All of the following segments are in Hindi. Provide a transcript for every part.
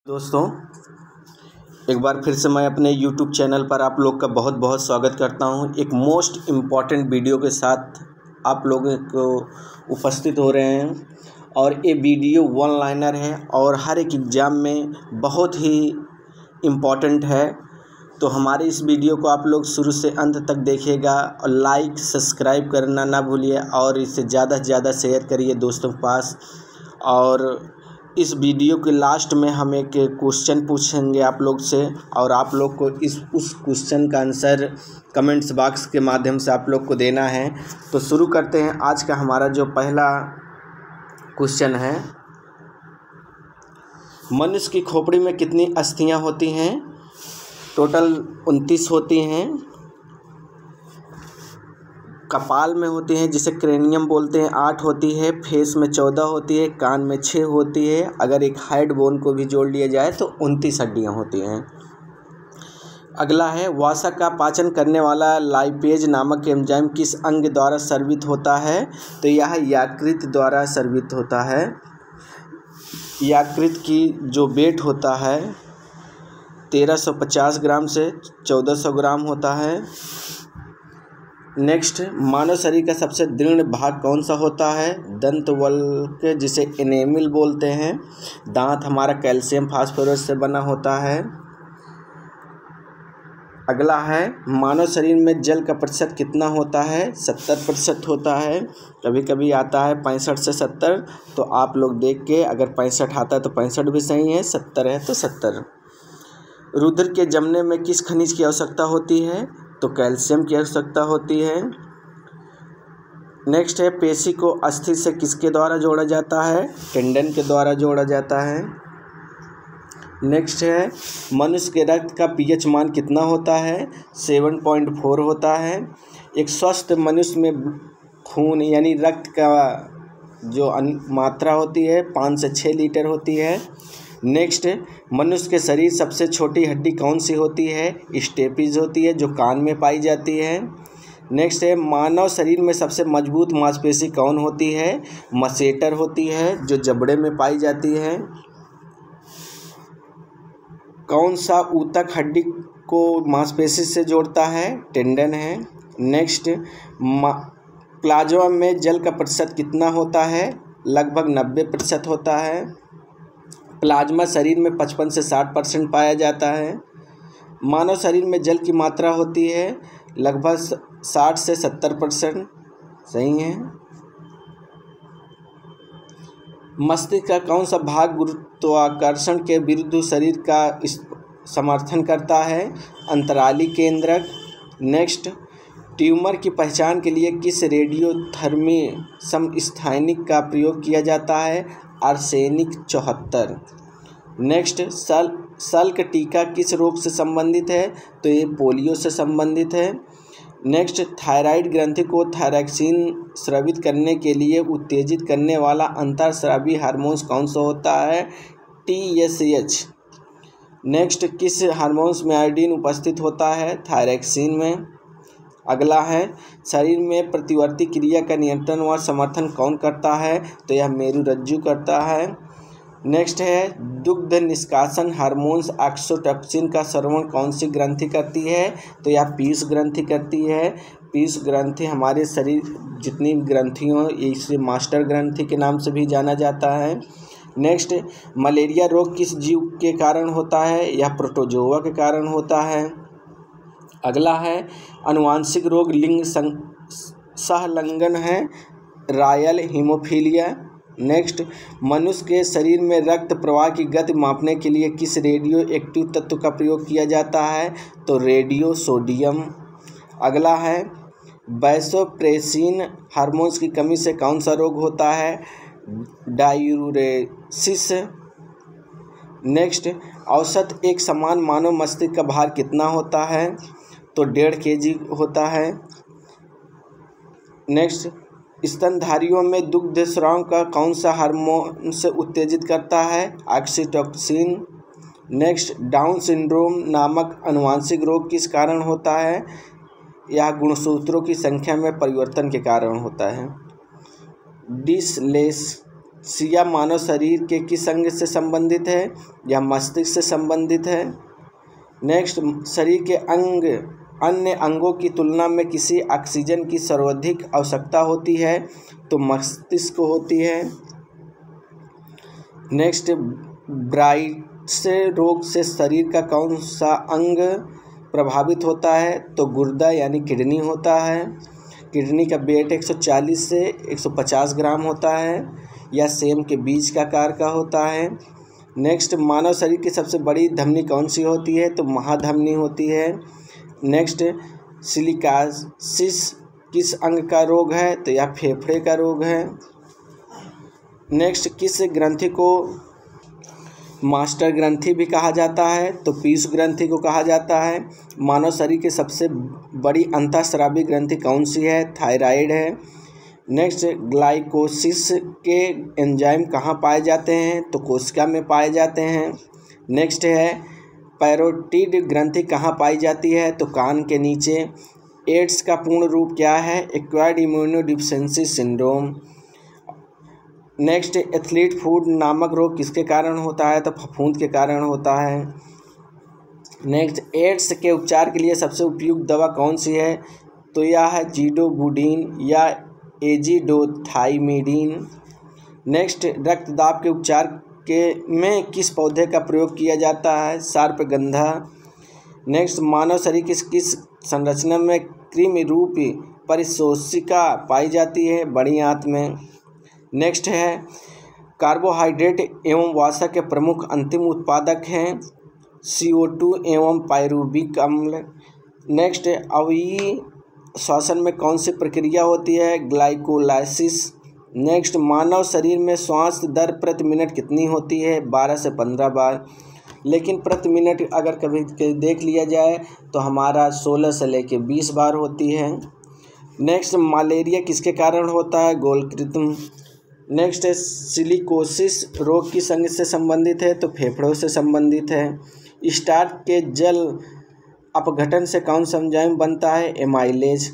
दोस्तों, एक बार फिर से मैं अपने YouTube चैनल पर आप लोग का बहुत बहुत स्वागत करता हूं। एक मोस्ट इम्पॉर्टेंट वीडियो के साथ आप लोगों को उपस्थित हो रहे हैं और ये वीडियो वन लाइनर है और हर एक एग्ज़ाम में बहुत ही इम्पॉर्टेंट है। तो हमारे इस वीडियो को आप लोग शुरू से अंत तक देखिएगा और लाइक सब्सक्राइब करना ना भूलिए और इसे ज़्यादा से ज़्यादा शेयर करिए दोस्तों के पास। और इस वीडियो के लास्ट में हम एक क्वेश्चन पूछेंगे आप लोग से और आप लोग को उस क्वेश्चन का आंसर कमेंट्स बॉक्स के माध्यम से आप लोग को देना है। तो शुरू करते हैं। आज का हमारा जो पहला क्वेश्चन है, मनुष्य की खोपड़ी में कितनी अस्थियां होती हैं? टोटल 29 होती हैं। कपाल में होती हैं जिसे क्रेनियम बोलते हैं, 8 होती है। फेस में 14 होती है। कान में 6 होती है। अगर एक हेड बोन को भी जोड़ लिया जाए तो 29 हड्डियाँ होती हैं। अगला है, वसा का पाचन करने वाला लाइपेज नामक एंजाइम किस अंग द्वारा स्रावित होता है? तो यह यकृत द्वारा स्रावित होता है। यकृत की जो वेट होता है 1350 ग्राम से 1400 ग्राम होता है। नेक्स्ट, मानव शरीर का सबसे दृढ़ भाग कौन सा होता है? दंतवल्क, जिसे एनेमिल बोलते हैं। दांत हमारा कैल्शियम फास्फोरस से बना होता है। अगला है, मानव शरीर में जल का प्रतिशत कितना होता है? 70% होता है। कभी कभी आता है 65 से 70, तो आप लोग देख के अगर 65 आता है तो 65 भी सही है, 70 है तो 70। रुधिर के जमने में किस खनिज की आवश्यकता होती है? तो कैल्शियम की आवश्यकता होती है। नेक्स्ट है, पेशी को अस्थि से किसके द्वारा जोड़ा जाता है? टेंडन के द्वारा जोड़ा जाता है। नेक्स्ट है, मनुष्य के रक्त का पीएच मान कितना होता है? 7.4 होता है। एक स्वस्थ मनुष्य में खून यानी रक्त का जो मात्रा होती है 5 से 6 लीटर होती है। नेक्स्ट, मनुष्य के शरीर सबसे छोटी हड्डी कौन सी होती है? स्टेपीज होती है जो कान में पाई जाती है। नेक्स्ट है, मानव शरीर में सबसे मजबूत मांसपेशी कौन होती है? मसेटर होती है जो जबड़े में पाई जाती है। कौन सा ऊतक हड्डी को मांसपेशी से जोड़ता है? टेंडन है। नेक्स्ट, प्लाज्मा में जल का प्रतिशत कितना होता है? लगभग 90% होता है। प्लाज्मा शरीर में 55 से 60% पाया जाता है। मानव शरीर में जल की मात्रा होती है लगभग 60 से 70%, सही है। मस्तिष्क का कौन सा भाग गुरुत्वाकर्षण के विरुद्ध शरीर का समर्थन करता है? अंतराली केंद्रक। नेक्स्ट, ट्यूमर की पहचान के लिए किस रेडियोधर्मी समस्थानिक का प्रयोग किया जाता है? आर्सेनिक 74। नेक्स्ट, सल्क टीका किस रोग से संबंधित है? तो ये पोलियो से संबंधित है। नेक्स्ट, थायराइड ग्रंथि को थायरॉक्सिन स्रावित करने के लिए उत्तेजित करने वाला अंतःस्रावी हार्मोन्स कौन सा होता है? TSH। नेक्स्ट, किस हार्मोन्स में आयोडीन उपस्थित होता है? थायरॉक्सिन में। अगला है, शरीर में प्रतिवर्ती क्रिया का नियंत्रण व समर्थन कौन करता है? तो यह मेरुरज्जु करता है। नेक्स्ट है, दुग्ध निष्कासन हार्मोन्स ऑक्सीटोसिन का स्रावन कौन सी ग्रंथि करती है? तो यह पीयूष ग्रंथि करती है। पीयूष ग्रंथि हमारे शरीर जितनी ग्रंथियों इसे मास्टर ग्रंथि के नाम से भी जाना जाता है। नेक्स्ट, मलेरिया रोग किस जीव के कारण होता है? यह प्रोटोजोआ के कारण होता है। अगला है, अनुवांशिक रोग लिंग सहलंघन है, रॉयल हीमोफीलिया। नेक्स्ट, मनुष्य के शरीर में रक्त प्रवाह की गति मापने के लिए किस रेडियो एक्टिव तत्व का प्रयोग किया जाता है? तो रेडियो सोडियम। अगला है, वैसोप्रेसिन हार्मोन्स की कमी से कौन सा रोग होता है? डायूरेसिस। नेक्स्ट, औसत एक समान मानव मस्तिष्क का भार कितना होता है? तो 1.5 kg होता है। नेक्स्ट, स्तनधारियों में दुग्ध स्राव का कौन सा हार्मोन से उत्तेजित करता है? ऑक्सीटोसिन। नेक्स्ट, डाउन सिंड्रोम नामक अनुवांशिक रोग किस कारण होता है? यह गुणसूत्रों की संख्या में परिवर्तन के कारण होता है। डिसलेक्सिया सिया मानव शरीर के किस अंग से संबंधित है? या मस्तिष्क से संबंधित है। नेक्स्ट, शरीर के अन्य अंगों की तुलना में किसी ऑक्सीजन की सर्वाधिक आवश्यकता होती है? तो मस्तिष्क को होती है। नेक्स्ट, ब्राइट्स रोग से शरीर का कौन सा अंग प्रभावित होता है? तो गुर्दा यानी किडनी होता है। किडनी का वेट 140 से 150 ग्राम होता है। या सेम के बीज का आकार का होता है। नेक्स्ट, मानव शरीर की सबसे बड़ी धमनी कौन सी होती है? तो महाधमनी होती है। नेक्स्ट, सिलिकासिस किस अंग का रोग है? तो यह फेफड़े का रोग है। नेक्स्ट, किस ग्रंथि को मास्टर ग्रंथि भी कहा जाता है? तो पीयूष ग्रंथि को कहा जाता है। मानव शरीर की सबसे बड़ी अंतःस्रावी ग्रंथि कौन सी है? थायराइड है। नेक्स्ट, ग्लाइकोसिस के एंजाइम कहाँ पाए जाते हैं? तो कोशिका में पाए जाते हैं। नेक्स्ट है, पैरोटिड ग्रंथि कहाँ पाई जाती है? तो कान के नीचे। एड्स का पूर्ण रूप क्या है? Acquired immunodeficiency syndrome. Next, athlete foot नामक रोग किसके कारण होता है? तो फफूंद के कारण होता है। नेक्स्ट, एड्स के उपचार के लिए सबसे उपयुक्त दवा कौन सी है? तो यह है जीडोबुडीन या एजिडोथाइमिडीन। नेक्स्ट, रक्तदाब के उपचार में किस पौधे का प्रयोग किया जाता है? सार्पगंधा। नेक्स्ट, मानव शरीर की किस संरचना में कृमि रूपी परिशोषिका पाई जाती है? बड़ी आंत में। नेक्स्ट है, कार्बोहाइड्रेट एवं वसा के प्रमुख अंतिम उत्पादक हैं CO2 एवं पायरुविक अम्ल। नेक्स्ट, अवयवी श्वसन में कौन सी प्रक्रिया होती है? ग्लाइकोलाइसिस। नेक्स्ट, मानव शरीर में श्वास दर प्रति मिनट कितनी होती है? 12 से 15 बार। लेकिन प्रति मिनट अगर कभी देख लिया जाए तो हमारा 16 से लेकर 20 बार होती है। नेक्स्ट, मलेरिया किसके कारण होता है? गोलकृत्म। नेक्स्ट है, सिलिकोसिस रोग किस अंग से संबंधित है? तो फेफड़ों से संबंधित है। स्टार्च के जल अपघटन से कौन सा एंजाइम बनता है? एमाइलेज।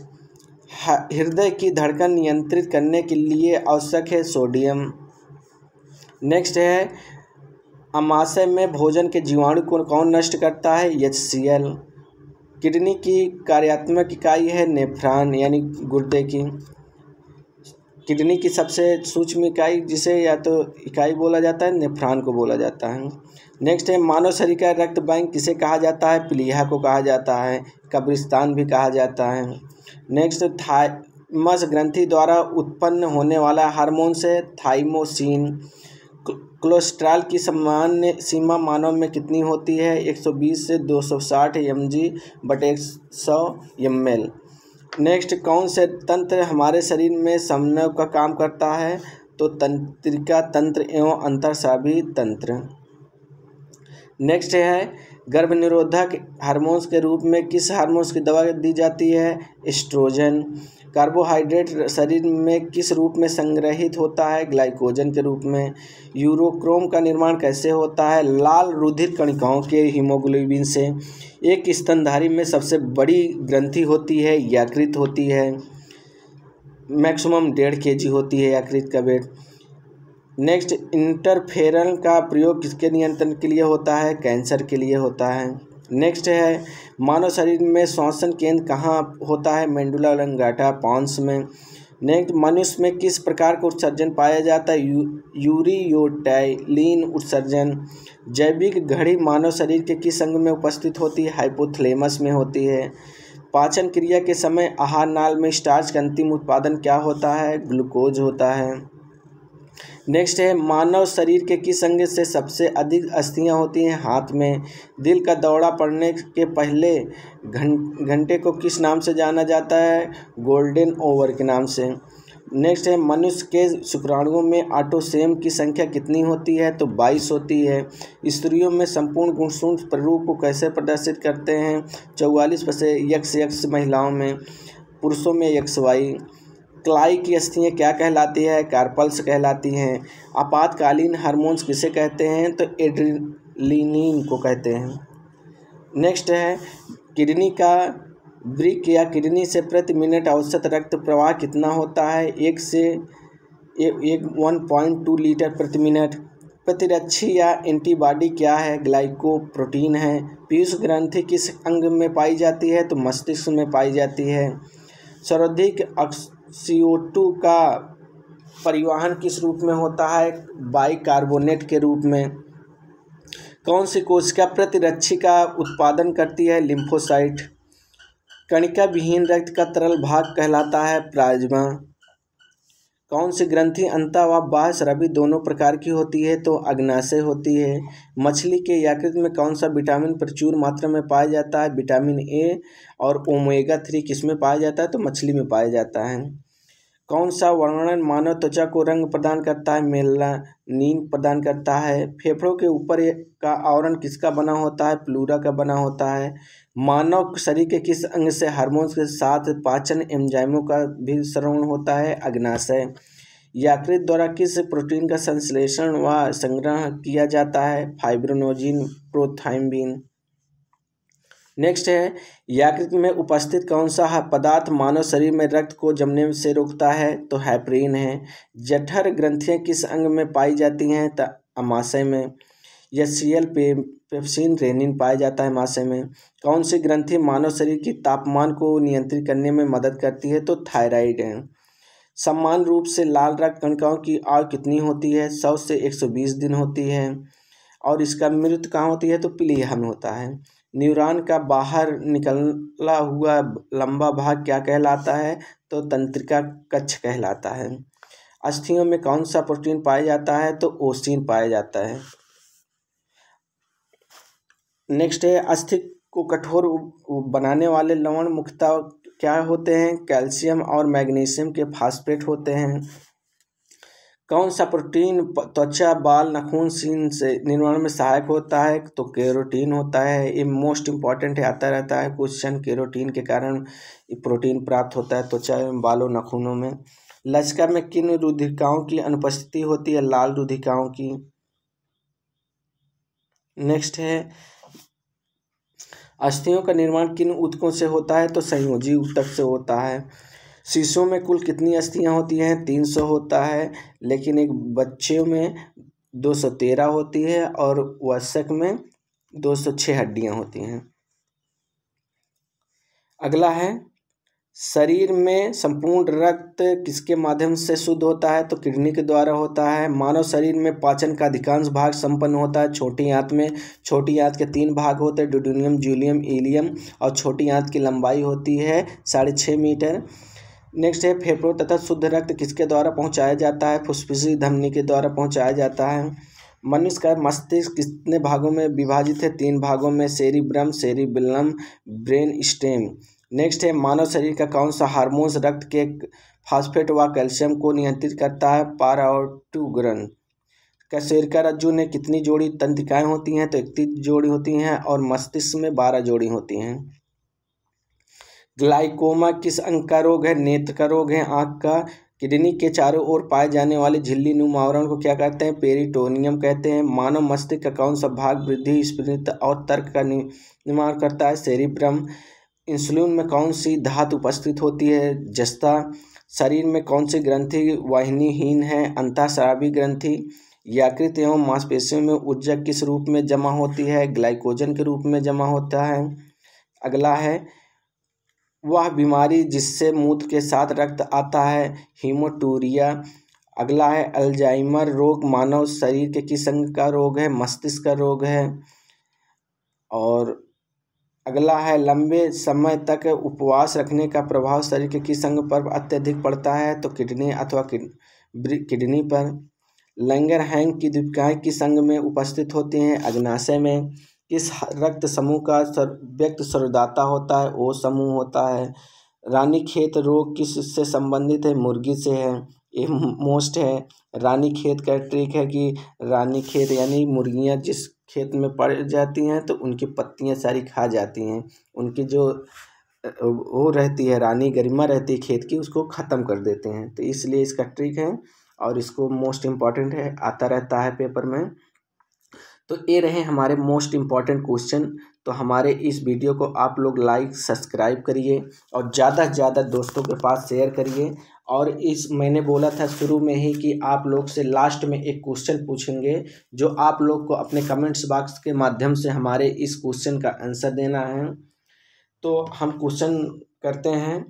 हृदय की धड़कन नियंत्रित करने के लिए आवश्यक है सोडियम। नेक्स्ट है, अमाशय में भोजन के जीवाणु को कौन नष्ट करता है? HCl। किडनी की कार्यात्मक इकाई है नेफ्रॉन यानी गुर्दे की। किडनी की सबसे सूक्ष्म इकाई जिसे या तो इकाई बोला जाता है, नेफ्रॉन को बोला जाता है। नेक्स्ट है, मानव शरीर का रक्त बैंक किसे कहा जाता है? प्लीहा को कहा जाता है। कब्रिस्तान भी कहा जाता है। नेक्स्ट, थाइमस ग्रंथि द्वारा उत्पन्न होने वाला हार्मोन से थाइमोसिन। कोलेस्ट्रॉल की सामान्य सीमा मानव में कितनी होती है? 120 से 260 mg/100 ml। नेक्स्ट, कौन से तंत्र हमारे शरीर में समन्वय का काम करता है? तो तंत्रिका तंत्र एवं अंतःस्रावी तंत्र। नेक्स्ट है, गर्भ निरोधक हार्मोन्स के रूप में किस हार्मोन्स की दवा दी जाती है? एस्ट्रोजन। कार्बोहाइड्रेट शरीर में किस रूप में संग्रहित होता है? ग्लाइकोजन के रूप में। यूरोक्रोम का निर्माण कैसे होता है? लाल रुधिर कणिकाओं के हीमोग्लोबिन से। एक स्तनधारी में सबसे बड़ी ग्रंथि होती है यकृत होती है। मैक्सिमम 1.5 kg होती है यकृत का वेट। नेक्स्ट, इंटरफेरन का प्रयोग किसके नियंत्रण के लिए होता है? कैंसर के लिए होता है। नेक्स्ट है, मानव शरीर में श्वसन केंद्र कहाँ होता है? मेडुला ऑब्लांगेटा पॉन्स में। नेक्स्ट, मनुष्य में किस प्रकार का उत्सर्जन पाया जाता है? यूरियोटाइलिन उत्सर्जन। जैविक घड़ी मानव शरीर के किस अंग में उपस्थित होती है? हाइपोथैलेमस में होती है। पाचन क्रिया के समय आहार नाल में स्टार्च का अंतिम उत्पादन क्या होता है? ग्लूकोज होता है। नेक्स्ट है, मानव शरीर के किस अंग से सबसे अधिक अस्थियां होती हैं? हाथ में। दिल का दौरा पड़ने के पहले घंटे को किस नाम से जाना जाता है? गोल्डन आवर के नाम से। नेक्स्ट है, मनुष्य के शुक्राणुओं में ऑटोसोम की संख्या कितनी होती है? तो 22 होती है। स्त्रियों में संपूर्ण गुणसूत्र प्रारूप को कैसे प्रदर्शित करते हैं? 44% XX महिलाओं में, पुरुषों में XY। क्लाई की अस्थियाँ क्या कहलाती है? कार्पल्स कहलाती हैं। आपातकालीन हार्मोन्स किसे कहते हैं? तो एड्रेनालिन को कहते हैं। नेक्स्ट है, किडनी का वृक्क या किडनी से प्रति मिनट औसत रक्त प्रवाह कितना होता है? 1 से 1.2 लीटर प्रति मिनट। प्रतिरक्षी या एंटीबॉडी क्या है? ग्लाइकोप्रोटीन है। पीयूष ग्रंथि किस अंग में पाई जाती है? तो मस्तिष्क में पाई जाती है। सर्वाधिक CO2 का परिवहन किस रूप में होता है? बाइकार्बोनेट के रूप में। कौन सी कोशिका प्रतिरक्षी का उत्पादन करती है? लिम्फोसाइट। कणिका विहीन रक्त का तरल भाग कहलाता है प्लाज्मा। कौन सी ग्रंथि अंतः व बाह्य स्रावी दोनों प्रकार की होती है? तो अग्नाशय होती है। मछली के यकृत में कौन सा विटामिन प्रचुर मात्रा में पाया जाता है? Vitamin A. और ओमेगा 3 किस में पाया जाता है? तो मछली में पाया जाता है। कौन सा वर्णन मानव त्वचा को रंग प्रदान करता है? मेलानिन प्रदान करता है। फेफड़ों के ऊपर का आवरण किसका बना होता है? प्लूरा का बना होता है। मानव शरीर के किस अंग से हार्मोन्स के साथ पाचन एंजाइमों का भी स्रावण होता है? अग्नाशय। यकृत द्वारा किस प्रोटीन का संश्लेषण व संग्रह किया जाता है? फाइब्रोनोजिन प्रोथाइम्बिन। नेक्स्ट है, यकृत में उपस्थित कौन सा पदार्थ मानव शरीर में रक्त को जमने से रोकता है? तो हेपरिन है। जठर ग्रंथियां किस अंग में पाई जाती हैं? तो अमाशय में। एचसीएल पेप्सिन रेनिन पाया जाता है अमाशय में। कौन सी ग्रंथि मानव शरीर की तापमान को नियंत्रित करने में मदद करती है? तो थायराइड है। समान रूप से लाल रक्त कणिकाओं की आयु कितनी होती है? 100 से 120 दिन होती है। और इसका मृत्यु कहाँ होती है? तो प्लीहा में होता है। न्यूरॉन का बाहर निकला हुआ लंबा भाग क्या कहलाता है? तो तंत्रिका कक्ष कहलाता है। अस्थियों में कौन सा प्रोटीन पाया जाता है? तो ओसिन पाया जाता है। नेक्स्ट है, अस्थि को कठोर बनाने वाले लवण मुख्यतः क्या होते हैं? कैल्शियम और मैग्नीशियम के फास्फेट होते हैं। कौन सा प्रोटीन त्वचा, बाल, नाखून, सीन से निर्माण में सहायक होता है? तो केरोटीन होता है। ये मोस्ट इम्पॉर्टेंट है, आता रहता है क्वेश्चन। केरोटीन के कारण प्रोटीन प्राप्त होता है त्वचा एवं बालों, नाखूनों में। लसिका में किन रुधिकाओं की अनुपस्थिति होती है? लाल रुधिकाओं की। नेक्स्ट है, अस्थियों का निर्माण किन ऊतकों से होता है? तो संयोजी ऊतक से होता है। शिशुओं में कुल कितनी अस्थियां होती हैं? 300 होता है, लेकिन एक बच्चों में 213 होती है और वयस्क में 206 हड्डियां होती हैं। अगला है, शरीर में संपूर्ण रक्त किसके माध्यम से शुद्ध होता है? तो किडनी के द्वारा होता है। मानव शरीर में पाचन का अधिकांश भाग संपन्न होता है छोटी आंत में। छोटी आंत के 3 भाग होते हैं, ड्यूडेनियम, ज्यूलियम, इलियम। और छोटी आंत की लंबाई होती है 6.5 मीटर। नेक्स्ट है, फेफड़ों तथा शुद्ध रक्त किसके द्वारा पहुंचाया जाता है? फुफ्फुसी धमनी के द्वारा पहुंचाया जाता है। मनुष्य का मस्तिष्क कितने भागों में विभाजित है? 3 भागों में, cerebrum, cerebellum, brain stem. Next है, मानव शरीर का कौन सा हार्मोन्स रक्त के फास्फेट व कैल्शियम को नियंत्रित करता है? पाराऑर्टोग्रन। कैसेरिका रज्जु में कितनी जोड़ी तंत्रिकाएं होती हैं? तो 31 जोड़ी होती हैं। और मस्तिष्क में 12 जोड़ी होती हैं। ग्लाइकोमा किस अंग का रोग है? नेत्र का रोग है, आँख का। किडनी के चारों ओर पाए जाने वाले झिल्ली नुमा आवरण को क्या कहते हैं? पेरिटोनियम कहते हैं। मानव मस्तिष्क का कौन सा भाग बुद्धि, स्मृति और तर्क का निर्माण करता है? सेरिब्रम। इंसुलिन में कौन सी धातु उपस्थित होती है? जस्ता। शरीर में कौन सी ग्रंथि वाहिनीहीन है? अंतःस्रावी ग्रंथि। यकृत एवं मांसपेशियों में ऊर्जा किस रूप में जमा होती है? ग्लाइकोजन के रूप में जमा होता है। अगला है, वह बीमारी जिससे मूत्र के साथ रक्त आता है? हीमोटूरिया। अगला है, अल्जाइमर रोग मानव शरीर के किस अंग का रोग है? मस्तिष्क का रोग है। और अगला है, लंबे समय तक उपवास रखने का प्रभाव शरीर के किस अंग पर अत्यधिक पड़ता है? तो किडनी अथवा किडनी पर। लंगरहैंस की दीपिकाएं किस अंग में उपस्थित होती हैं? अग्नाशय में। किस रक्त समूह का व्यक्त स्वरदाता होता है? ओ समूह होता है। रानीखेत रोग किस से संबंधित है? मुर्गी से है। ये मोस्ट है। रानीखेत का ट्रिक है कि रानीखेत यानी मुर्गियां जिस खेत में पड़ जाती हैं तो उनकी पत्तियां सारी खा जाती हैं। उनकी जो वो रहती है, रानी गरिमा रहती है खेत की, उसको ख़त्म कर देते हैं। तो इसलिए इसका ट्रिक है और इसको मोस्ट इम्पॉर्टेंट है, आता रहता है पेपर में। तो ये रहे हमारे मोस्ट इम्पॉर्टेंट क्वेश्चन। तो हमारे इस वीडियो को आप लोग लाइक, सब्सक्राइब करिए और ज़्यादा से ज़्यादा दोस्तों के पास शेयर करिए और इस मैंने बोला था शुरू में ही कि आप लोग से लास्ट में एक क्वेश्चन पूछेंगे, जो आप लोग को अपने कमेंट्स बॉक्स के माध्यम से हमारे इस क्वेश्चन का आंसर देना है। तो हम क्वेश्चन करते हैं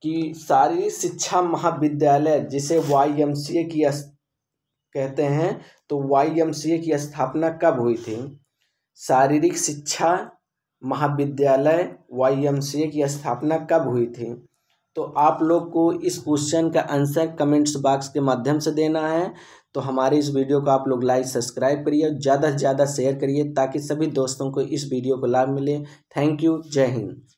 कि शारीरिक शिक्षा महाविद्यालय जिसे YMCA की कहते हैं, तो YMCA की स्थापना कब हुई थी? शारीरिक शिक्षा महाविद्यालय YMCA की स्थापना कब हुई थी? तो आप लोग को इस क्वेश्चन का आंसर कमेंट्स बॉक्स के माध्यम से देना है। तो हमारे इस वीडियो को आप लोग लाइक सब्सक्राइब करिए, ज़्यादा से ज़्यादा शेयर करिए ताकि सभी दोस्तों को इस वीडियो को लाभ मिले। Thank you. जय हिंद।